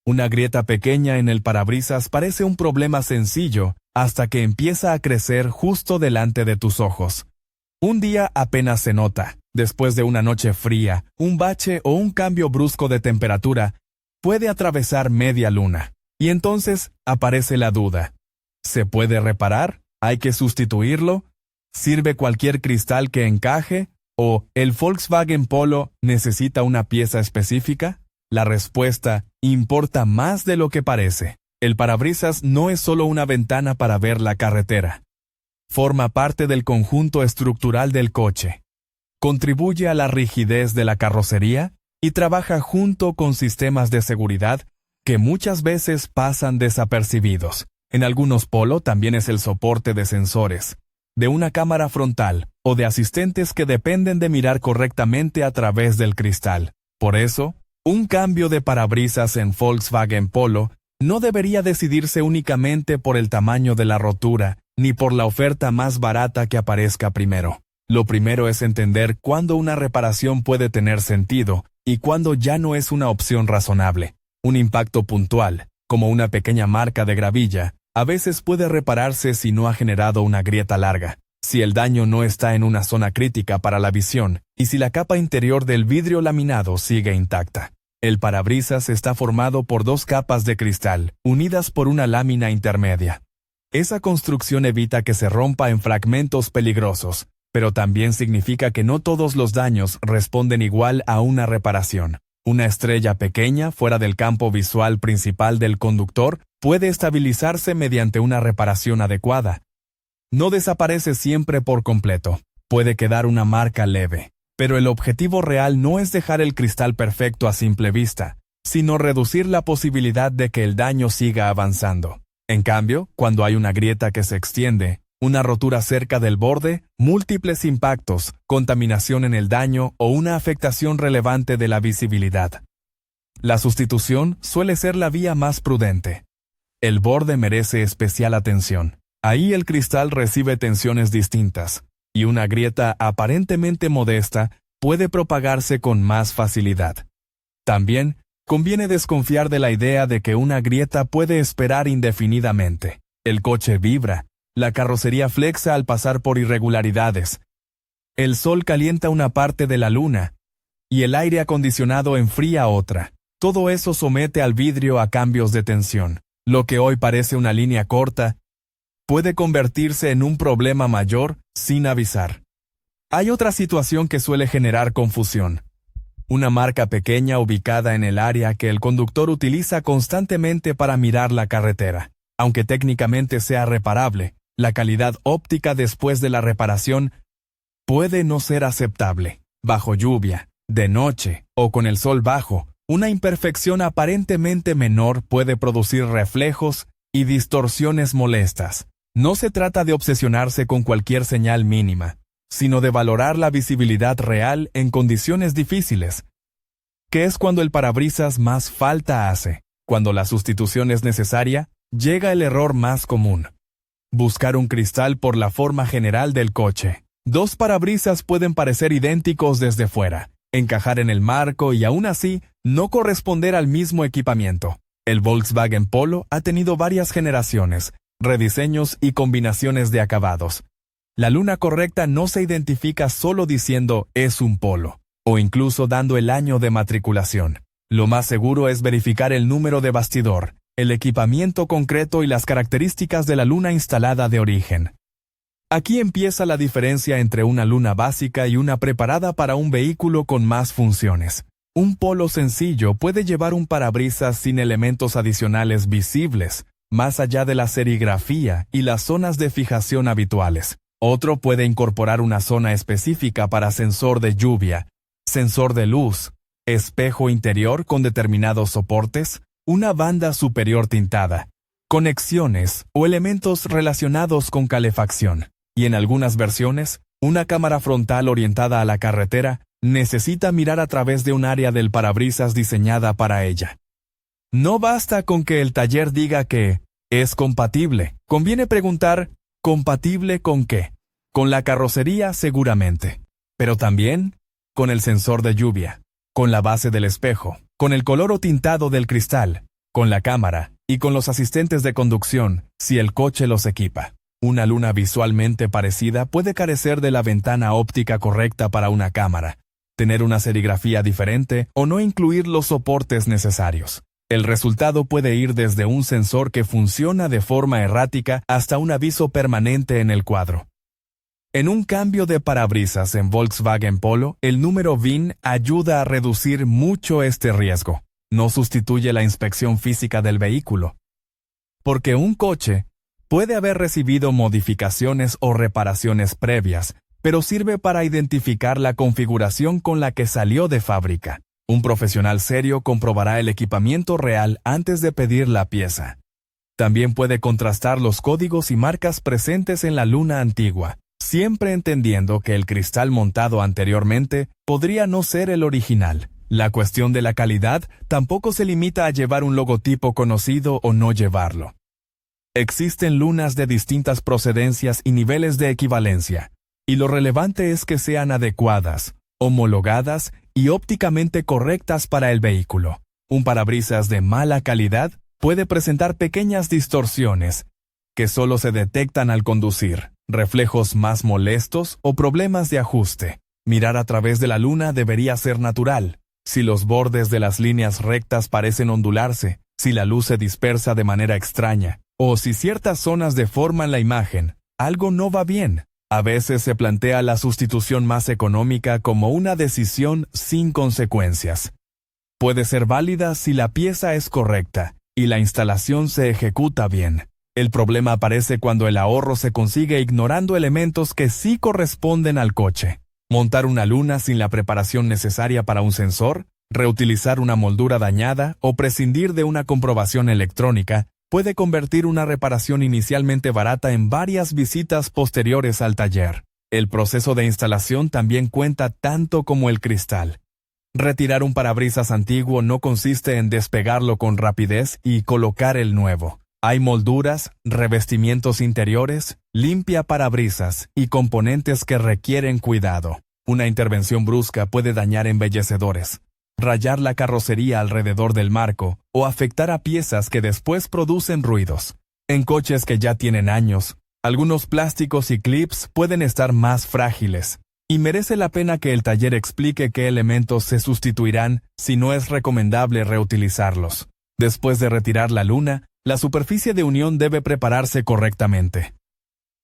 Una grieta pequeña en el parabrisas parece un problema sencillo hasta que empieza a crecer justo delante de tus ojos. Un día apenas se nota. Después de una noche fría, un bache o un cambio brusco de temperatura, puede atravesar media luna. Y entonces aparece la duda. ¿Se puede reparar? ¿Hay que sustituirlo? ¿Sirve cualquier cristal que encaje? ¿O el Volkswagen Polo necesita una pieza específica? La respuesta importa más de lo que parece. El parabrisas no es solo una ventana para ver la carretera. Forma parte del conjunto estructural del coche. Contribuye a la rigidez de la carrocería y trabaja junto con sistemas de seguridad que muchas veces pasan desapercibidos. En algunos Polo también es el soporte de sensores, de una cámara frontal o de asistentes que dependen de mirar correctamente a través del cristal. Por eso, un cambio de parabrisas en Volkswagen Polo no debería decidirse únicamente por el tamaño de la rotura, ni por la oferta más barata que aparezca primero. Lo primero es entender cuándo una reparación puede tener sentido y cuándo ya no es una opción razonable. Un impacto puntual, como una pequeña marca de gravilla, a veces puede repararse si no ha generado una grieta larga, si el daño no está en una zona crítica para la visión y si la capa interior del vidrio laminado sigue intacta. El parabrisas está formado por dos capas de cristal, unidas por una lámina intermedia. Esa construcción evita que se rompa en fragmentos peligrosos, pero también significa que no todos los daños responden igual a una reparación. Una estrella pequeña fuera del campo visual principal del conductor puede estabilizarse mediante una reparación adecuada. No desaparece siempre por completo, puede quedar una marca leve, pero el objetivo real no es dejar el cristal perfecto a simple vista, sino reducir la posibilidad de que el daño siga avanzando. En cambio, cuando hay una grieta que se extiende, una rotura cerca del borde, múltiples impactos, contaminación en el daño o una afectación relevante de la visibilidad. La sustitución suele ser la vía más prudente. El borde merece especial atención. Ahí el cristal recibe tensiones distintas, y una grieta aparentemente modesta puede propagarse con más facilidad. También, conviene desconfiar de la idea de que una grieta puede esperar indefinidamente. El coche vibra. La carrocería flexa al pasar por irregularidades. El sol calienta una parte de la luna, y el aire acondicionado enfría otra. Todo eso somete al vidrio a cambios de tensión. Lo que hoy parece una línea corta, puede convertirse en un problema mayor sin avisar. Hay otra situación que suele generar confusión. Una marca pequeña ubicada en el área que el conductor utiliza constantemente para mirar la carretera. Aunque técnicamente sea reparable, la calidad óptica después de la reparación puede no ser aceptable. Bajo lluvia, de noche o con el sol bajo, una imperfección aparentemente menor puede producir reflejos y distorsiones molestas. No se trata de obsesionarse con cualquier señal mínima, sino de valorar la visibilidad real en condiciones difíciles, que es cuando el parabrisas más falta hace. Cuando la sustitución es necesaria, llega el error más común. Buscar un cristal por la forma general del coche. Dos parabrisas pueden parecer idénticos desde fuera, encajar en el marco y aún así no corresponder al mismo equipamiento. El Volkswagen Polo ha tenido varias generaciones, rediseños y combinaciones de acabados. La luna correcta no se identifica solo diciendo es un Polo, o incluso dando el año de matriculación. Lo más seguro es verificar el número de bastidor, el equipamiento concreto y las características de la luna instalada de origen. Aquí empieza la diferencia entre una luna básica y una preparada para un vehículo con más funciones. Un Polo sencillo puede llevar un parabrisas sin elementos adicionales visibles, más allá de la serigrafía y las zonas de fijación habituales. Otro puede incorporar una zona específica para sensor de lluvia, sensor de luz, espejo interior con determinados soportes, una banda superior tintada, conexiones o elementos relacionados con calefacción. Y en algunas versiones, una cámara frontal orientada a la carretera necesita mirar a través de un área del parabrisas diseñada para ella. No basta con que el taller diga que es compatible. Conviene preguntar, ¿compatible con qué? Con la carrocería seguramente, pero también con el sensor de lluvia, con la base del espejo, con el color o tintado del cristal, con la cámara y con los asistentes de conducción, si el coche los equipa. Una luna visualmente parecida puede carecer de la ventana óptica correcta para una cámara, tener una serigrafía diferente o no incluir los soportes necesarios. El resultado puede ir desde un sensor que funciona de forma errática hasta un aviso permanente en el cuadro. En un cambio de parabrisas en Volkswagen Polo, el número VIN ayuda a reducir mucho este riesgo. No sustituye la inspección física del vehículo. Porque un coche puede haber recibido modificaciones o reparaciones previas, pero sirve para identificar la configuración con la que salió de fábrica. Un profesional serio comprobará el equipamiento real antes de pedir la pieza. También puede contrastar los códigos y marcas presentes en la luna antigua, siempre entendiendo que el cristal montado anteriormente podría no ser el original. La cuestión de la calidad tampoco se limita a llevar un logotipo conocido o no llevarlo. Existen lunas de distintas procedencias y niveles de equivalencia, y lo relevante es que sean adecuadas, homologadas y ópticamente correctas para el vehículo. Un parabrisas de mala calidad puede presentar pequeñas distorsiones, que solo se detectan al conducir, reflejos más molestos o problemas de ajuste. Mirar a través de la luna debería ser natural. Si los bordes de las líneas rectas parecen ondularse, si la luz se dispersa de manera extraña, o si ciertas zonas deforman la imagen, algo no va bien. A veces se plantea la sustitución más económica como una decisión sin consecuencias. Puede ser válida si la pieza es correcta y la instalación se ejecuta bien. El problema aparece cuando el ahorro se consigue ignorando elementos que sí corresponden al coche. Montar una luna sin la preparación necesaria para un sensor, reutilizar una moldura dañada o prescindir de una comprobación electrónica puede convertir una reparación inicialmente barata en varias visitas posteriores al taller. El proceso de instalación también cuenta tanto como el cristal. Retirar un parabrisas antiguo no consiste en despegarlo con rapidez y colocar el nuevo. Hay molduras, revestimientos interiores, limpia parabrisas y componentes que requieren cuidado. Una intervención brusca puede dañar embellecedores, rayar la carrocería alrededor del marco o afectar a piezas que después producen ruidos. En coches que ya tienen años, algunos plásticos y clips pueden estar más frágiles, y merece la pena que el taller explique qué elementos se sustituirán si no es recomendable reutilizarlos. Después de retirar la luna, la superficie de unión debe prepararse correctamente.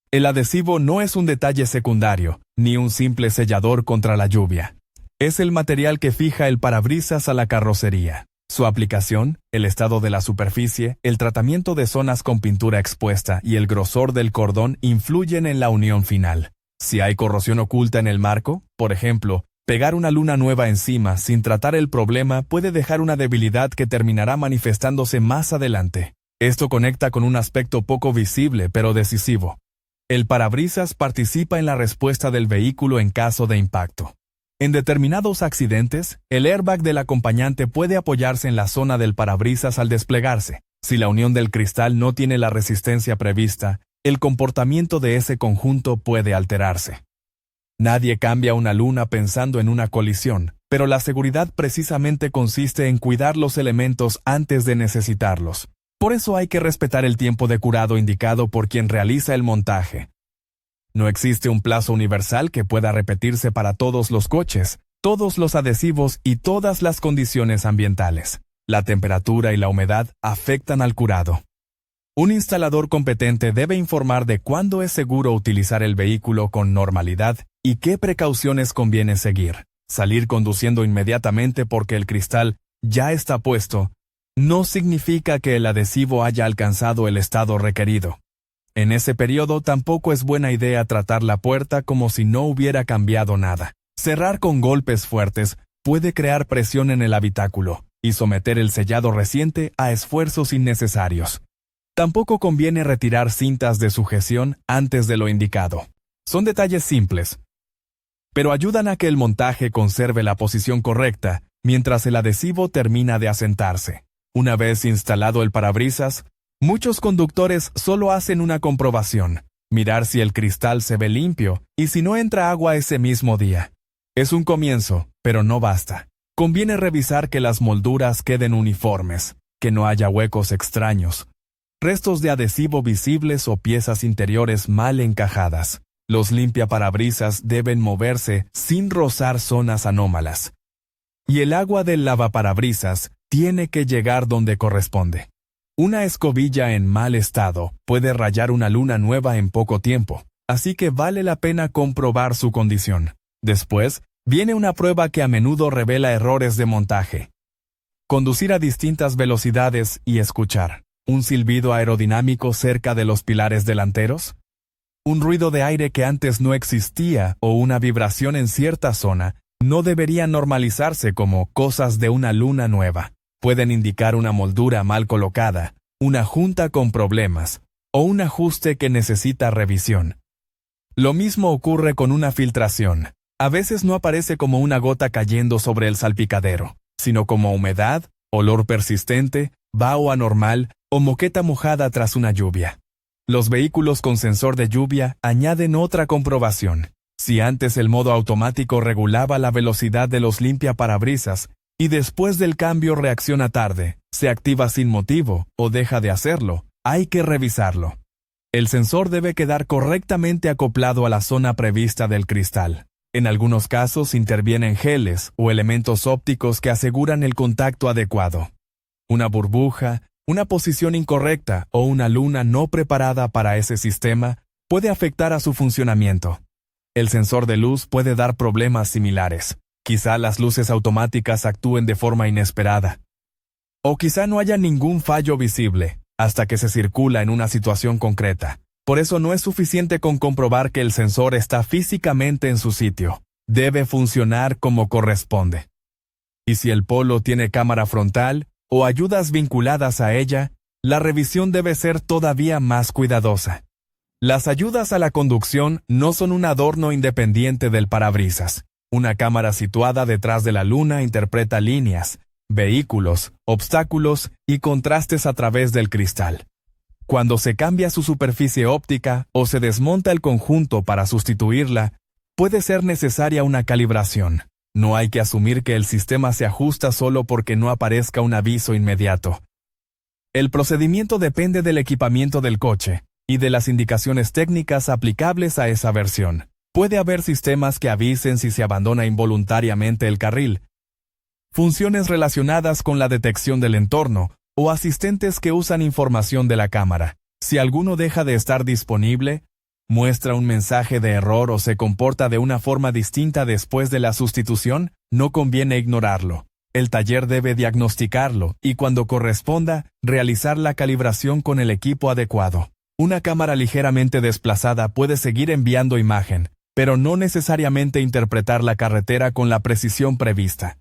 El adhesivo no es un detalle secundario, ni un simple sellador contra la lluvia. Es el material que fija el parabrisas a la carrocería. Su aplicación, el estado de la superficie, el tratamiento de zonas con pintura expuesta y el grosor del cordón influyen en la unión final. Si hay corrosión oculta en el marco, por ejemplo, pegar una luna nueva encima sin tratar el problema puede dejar una debilidad que terminará manifestándose más adelante. Esto conecta con un aspecto poco visible pero decisivo. El parabrisas participa en la respuesta del vehículo en caso de impacto. En determinados accidentes, el airbag del acompañante puede apoyarse en la zona del parabrisas al desplegarse. Si la unión del cristal no tiene la resistencia prevista, el comportamiento de ese conjunto puede alterarse. Nadie cambia una luna pensando en una colisión, pero la seguridad precisamente consiste en cuidar los elementos antes de necesitarlos. Por eso hay que respetar el tiempo de curado indicado por quien realiza el montaje. No existe un plazo universal que pueda repetirse para todos los coches, todos los adhesivos y todas las condiciones ambientales. La temperatura y la humedad afectan al curado. Un instalador competente debe informar de cuándo es seguro utilizar el vehículo con normalidad y qué precauciones conviene seguir. Salir conduciendo inmediatamente porque el cristal ya está puesto no significa que el adhesivo haya alcanzado el estado requerido. En ese periodo tampoco es buena idea tratar la puerta como si no hubiera cambiado nada. Cerrar con golpes fuertes puede crear presión en el habitáculo y someter el sellado reciente a esfuerzos innecesarios. Tampoco conviene retirar cintas de sujeción antes de lo indicado. Son detalles simples, pero ayudan a que el montaje conserve la posición correcta mientras el adhesivo termina de asentarse. Una vez instalado el parabrisas, muchos conductores solo hacen una comprobación, mirar si el cristal se ve limpio y si no entra agua ese mismo día. Es un comienzo, pero no basta. Conviene revisar que las molduras queden uniformes. que no haya huecos extraños, restos de adhesivo visibles o piezas interiores mal encajadas. Los limpiaparabrisas deben moverse sin rozar zonas anómalas. Y el agua del lavaparabrisas tiene que llegar donde corresponde. Una escobilla en mal estado puede rayar una luna nueva en poco tiempo, así que vale la pena comprobar su condición. Después, viene una prueba que a menudo revela errores de montaje. Conducir a distintas velocidades y escuchar un silbido aerodinámico cerca de los pilares delanteros, un ruido de aire que antes no existía o una vibración en cierta zona no deberían normalizarse como cosas de una luna nueva. Pueden indicar una moldura mal colocada, una junta con problemas o un ajuste que necesita revisión. Lo mismo ocurre con una filtración. A veces no aparece como una gota cayendo sobre el salpicadero, sino como humedad, olor persistente, vaho anormal o moqueta mojada tras una lluvia. Los vehículos con sensor de lluvia añaden otra comprobación. Si antes el modo automático regulaba la velocidad de los limpiaparabrisas y después del cambio reacciona tarde, se activa sin motivo o deja de hacerlo, hay que revisarlo. El sensor debe quedar correctamente acoplado a la zona prevista del cristal. En algunos casos intervienen geles o elementos ópticos que aseguran el contacto adecuado. Una burbuja, una posición incorrecta o una luna no preparada para ese sistema puede afectar a su funcionamiento. El sensor de luz puede dar problemas similares. Quizá las luces automáticas actúen de forma inesperada. O quizá no haya ningún fallo visible, hasta que se circula en una situación concreta. Por eso no es suficiente con comprobar que el sensor está físicamente en su sitio. Debe funcionar como corresponde. Y si el polo tiene cámara frontal o ayudas vinculadas a ella, la revisión debe ser todavía más cuidadosa. Las ayudas a la conducción no son un adorno independiente del parabrisas. Una cámara situada detrás de la luna interpreta líneas, vehículos, obstáculos y contrastes a través del cristal. Cuando se cambia su superficie óptica o se desmonta el conjunto para sustituirla, puede ser necesaria una calibración. No hay que asumir que el sistema se ajusta solo porque no aparezca un aviso inmediato. El procedimiento depende del equipamiento del coche y de las indicaciones técnicas aplicables a esa versión. Puede haber sistemas que avisen si se abandona involuntariamente el carril, funciones relacionadas con la detección del entorno o asistentes que usan información de la cámara. Si alguno deja de estar disponible, muestra un mensaje de error o se comporta de una forma distinta después de la sustitución, no conviene ignorarlo. El taller debe diagnosticarlo y cuando corresponda, realizar la calibración con el equipo adecuado. Una cámara ligeramente desplazada puede seguir enviando imagen, pero no necesariamente interpretar la carretera con la precisión prevista.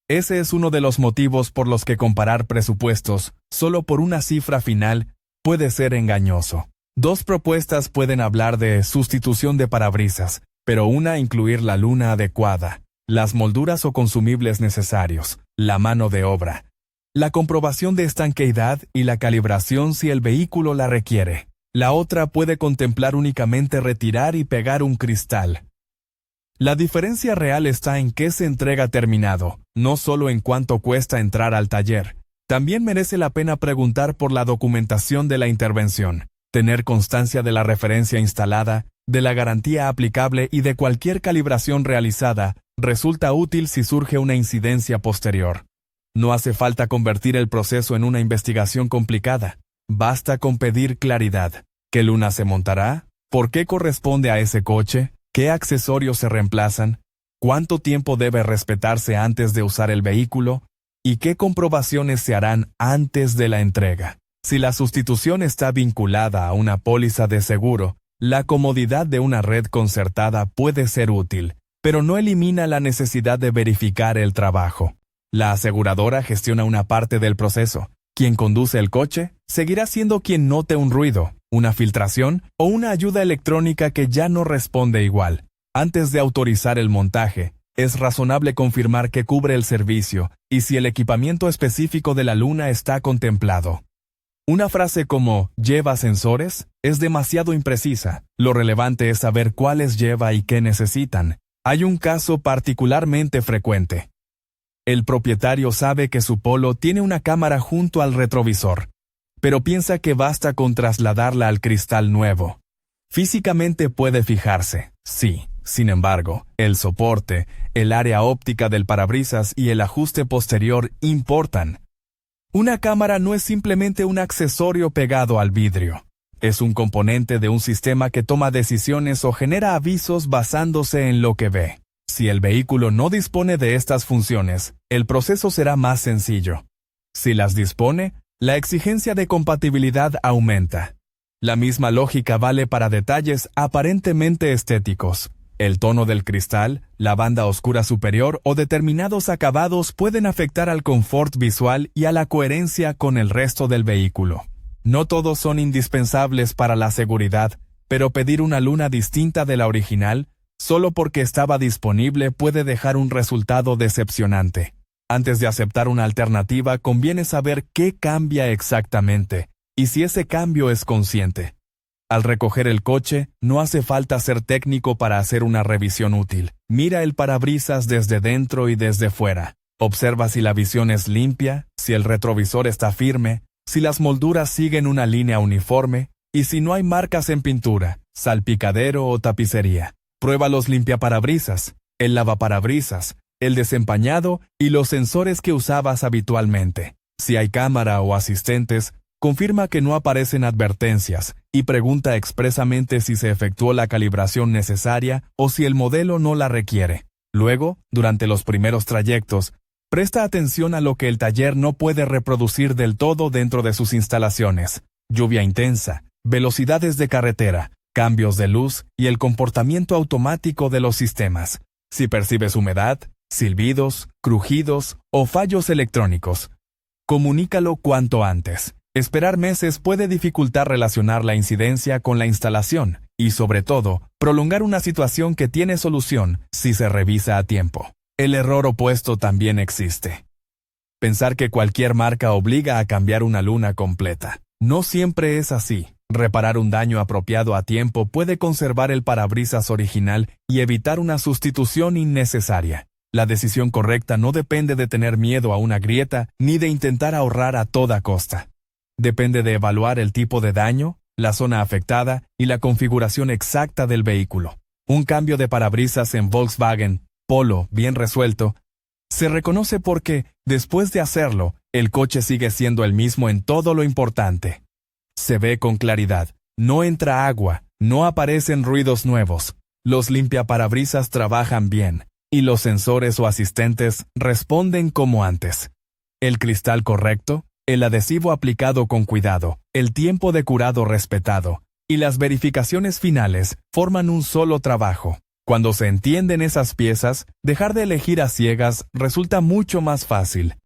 Ese es uno de los motivos por los que comparar presupuestos, solo por una cifra final, puede ser engañoso. Dos propuestas pueden hablar de sustitución de parabrisas, pero una incluir la luna adecuada, las molduras o consumibles necesarios, la mano de obra, la comprobación de estanqueidad y la calibración si el vehículo la requiere. La otra puede contemplar únicamente retirar y pegar un cristal. La diferencia real está en qué se entrega terminado, no solo en cuánto cuesta entrar al taller. También merece la pena preguntar por la documentación de la intervención, tener constancia de la referencia instalada, de la garantía aplicable y de cualquier calibración realizada, resulta útil si surge una incidencia posterior. No hace falta convertir el proceso en una investigación complicada. Basta con pedir claridad. ¿Qué luna se montará? ¿Por qué corresponde a ese coche? ¿Qué accesorios se reemplazan? ¿Cuánto tiempo debe respetarse antes de usar el vehículo? ¿Y qué comprobaciones se harán antes de la entrega? Si la sustitución está vinculada a una póliza de seguro, la comodidad de una red concertada puede ser útil, pero no elimina la necesidad de verificar el trabajo. La aseguradora gestiona una parte del proceso. Quien conduce el coche seguirá siendo quien note un ruido, una filtración o una ayuda electrónica que ya no responde igual. Antes de autorizar el montaje, es razonable confirmar que cubre el servicio y si el equipamiento específico de la luna está contemplado. Una frase como «¿lleva sensores?» es demasiado imprecisa. Lo relevante es saber cuáles lleva y qué necesitan. Hay un caso particularmente frecuente. El propietario sabe que su Polo tiene una cámara junto al retrovisor, pero piensa que basta con trasladarla al cristal nuevo. Físicamente puede fijarse, sí. Sin embargo, el soporte, el área óptica del parabrisas y el ajuste posterior importan. Una cámara no es simplemente un accesorio pegado al vidrio. Es un componente de un sistema que toma decisiones o genera avisos basándose en lo que ve. Si el vehículo no dispone de estas funciones, el proceso será más sencillo. Si las dispone, la exigencia de compatibilidad aumenta. La misma lógica vale para detalles aparentemente estéticos. El tono del cristal, la banda oscura superior o determinados acabados pueden afectar al confort visual y a la coherencia con el resto del vehículo. No todos son indispensables para la seguridad, pero pedir una luna distinta de la original, solo porque estaba disponible, puede dejar un resultado decepcionante. Antes de aceptar una alternativa, conviene saber qué cambia exactamente, y si ese cambio es consciente. Al recoger el coche, no hace falta ser técnico para hacer una revisión útil. Mira el parabrisas desde dentro y desde fuera. Observa si la visión es limpia, si el retrovisor está firme, si las molduras siguen una línea uniforme, y si no hay marcas en pintura, salpicadero o tapicería. Prueba los limpiaparabrisas, el lavaparabrisas, el desempañado y los sensores que usabas habitualmente. Si hay cámara o asistentes, confirma que no aparecen advertencias y pregunta expresamente si se efectuó la calibración necesaria o si el modelo no la requiere. Luego, durante los primeros trayectos, presta atención a lo que el taller no puede reproducir del todo dentro de sus instalaciones: lluvia intensa, velocidades de carretera, cambios de luz y el comportamiento automático de los sistemas. Si percibes humedad, silbidos, crujidos o fallos electrónicos, comunícalo cuanto antes. Esperar meses puede dificultar relacionar la incidencia con la instalación y, sobre todo, prolongar una situación que tiene solución si se revisa a tiempo. El error opuesto también existe. Pensar que cualquier marca obliga a cambiar una luna completa. No siempre es así. Reparar un daño apropiado a tiempo puede conservar el parabrisas original y evitar una sustitución innecesaria. La decisión correcta no depende de tener miedo a una grieta ni de intentar ahorrar a toda costa. Depende de evaluar el tipo de daño, la zona afectada y la configuración exacta del vehículo. Un cambio de parabrisas en Volkswagen Polo bien resuelto se reconoce porque, después de hacerlo, el coche sigue siendo el mismo en todo lo importante. Se ve con claridad, no entra agua, no aparecen ruidos nuevos, los limpiaparabrisas trabajan bien, y los sensores o asistentes responden como antes. El cristal correcto, el adhesivo aplicado con cuidado, el tiempo de curado respetado y las verificaciones finales forman un solo trabajo. Cuando se entienden esas piezas, dejar de elegir a ciegas resulta mucho más fácil.